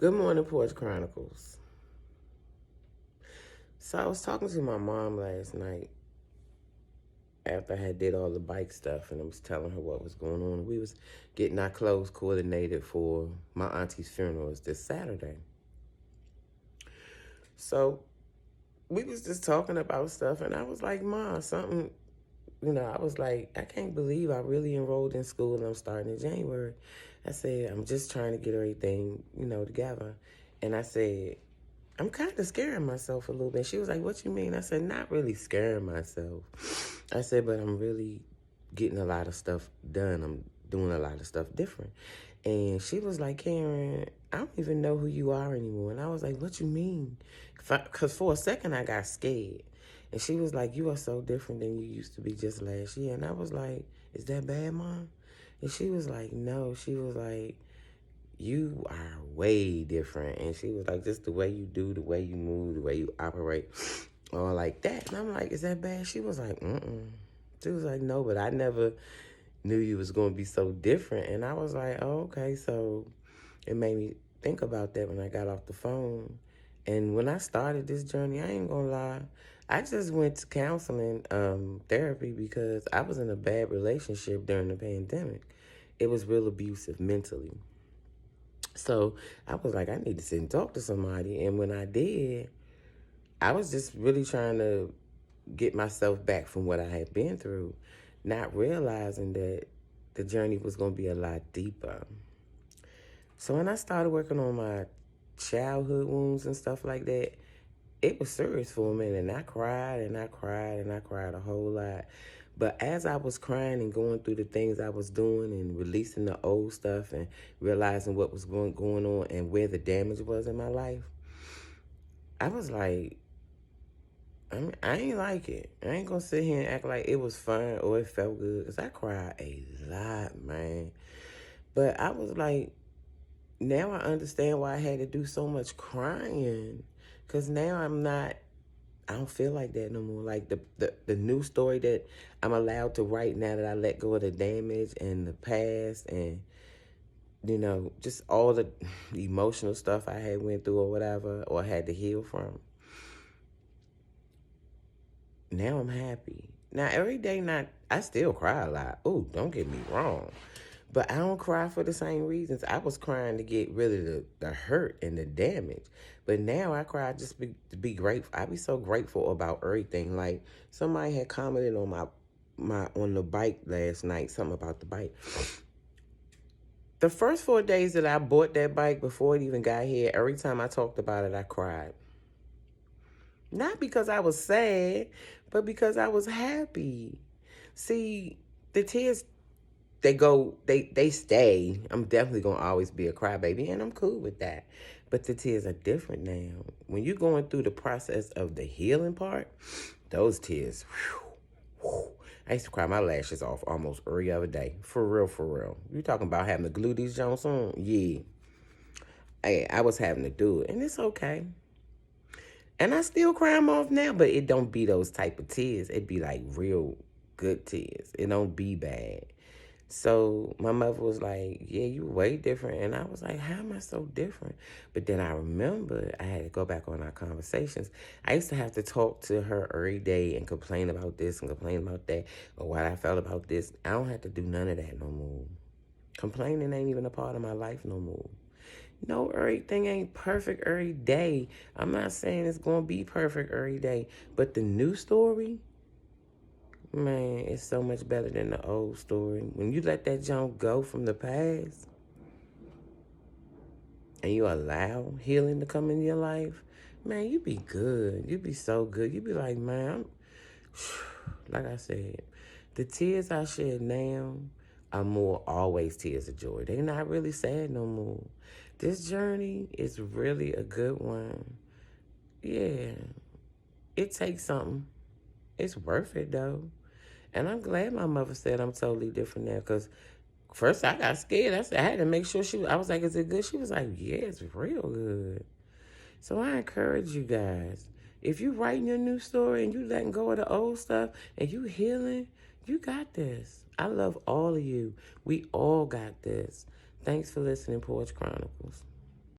Good morning, Porch Chronicles. So I was talking to my mom last night after I had did all the bike stuff, and I was telling her what was going on. We was getting our clothes coordinated for my auntie's funeral is this Saturday. So we was just talking about stuff, and I was like, "Ma, something." I was like, I can't believe I really enrolled in school and I'm starting in January. I said, I'm just trying to get everything, together. And I said, I'm kind of scaring myself a little bit. She was like, what you mean? I said, not really scaring myself. I said, but I'm really getting a lot of stuff done. I'm doing a lot of stuff different. And she was like, Karen, I don't even know who you are anymore. And I was like, what you mean? Because for a second I got scared. And she was like, you are so different than you used to be just last year. And I was like, is that bad, Mom? And she was like, no. She was like, you are way different. And she was like, just the way you do, the way you move, the way you operate, all like that. And I'm like, is that bad? She was like, mm-mm. She was like, no, but I never knew you was going to be so different. And I was like, oh, okay. So it made me think about that when I got off the phone. And when I started this journey, I ain't going to lie, I just went to counseling, therapy, because I was in a bad relationship during the pandemic. It was real abusive mentally. So I was like, I need to sit and talk to somebody. And when I did, I was just really trying to get myself back from what I had been through, not realizing that the journey was going to be a lot deeper. So when I started working on my childhood wounds and stuff like that, it was serious for a minute. And I cried and I cried and I cried a whole lot. But as I was crying and going through the things I was doing and releasing the old stuff and realizing what was going on and where the damage was in my life, I was like, I ain't like it. I ain't gonna sit here and act like it was fun or it felt good, because I cried a lot, man. But I was like, now I understand why I had to do so much crying, because now I don't feel like that no more. Like the new story that I'm allowed to write now that I let go of the damage and the past and, just all the emotional stuff I had went through or whatever, or had to heal from. Now I'm happy. Now every day, I still cry a lot. Ooh, don't get me wrong. But I don't cry for the same reasons. I was crying to get rid of the hurt and the damage. But now I cry just to be grateful. I be so grateful about everything. Like somebody had commented on my on the bike last night, something about the bike. The first 4 days that I bought that bike before it even got here, every time I talked about it, I cried. Not because I was sad, but because I was happy. See, the tears, they stay. I'm definitely gonna always be a crybaby, and I'm cool with that. But the tears are different now. When you're going through the process of the healing part, those tears, whew, whew. I used to cry my lashes off almost every other day. For real, for real. You talking about having to glue these Jones on? Yeah. I was having to do it, and it's okay. And I still cry them off now, but it don't be those type of tears. It be like real good tears. It don't be bad. So my mother was like, yeah, you way different. And I was like, how am I so different? But then I remembered I had to go back on our conversations. I used to have to talk to her every day and complain about this and complain about that or what I felt about this. I don't have to do none of that no more. Complaining ain't even a part of my life no more. No, everything ain't perfect every day. I'm not saying it's going to be perfect every day. But the new story, man, it's so much better than the old story. When you let that junk go from the past and you allow healing to come in your life, man, you be good. You be so good. You be like, man, like I said, the tears I shed now are more always tears of joy. They're not really sad no more. This journey is really a good one. Yeah, it takes something. It's worth it though. And I'm glad my mother said I'm totally different now, because first I got scared. I had to make sure I was like, is it good? She was like, yeah, it's real good. So I encourage you guys, if you writing your new story and you letting go of the old stuff and you healing, you got this. I love all of you. We all got this. Thanks for listening, Porch Chronicles.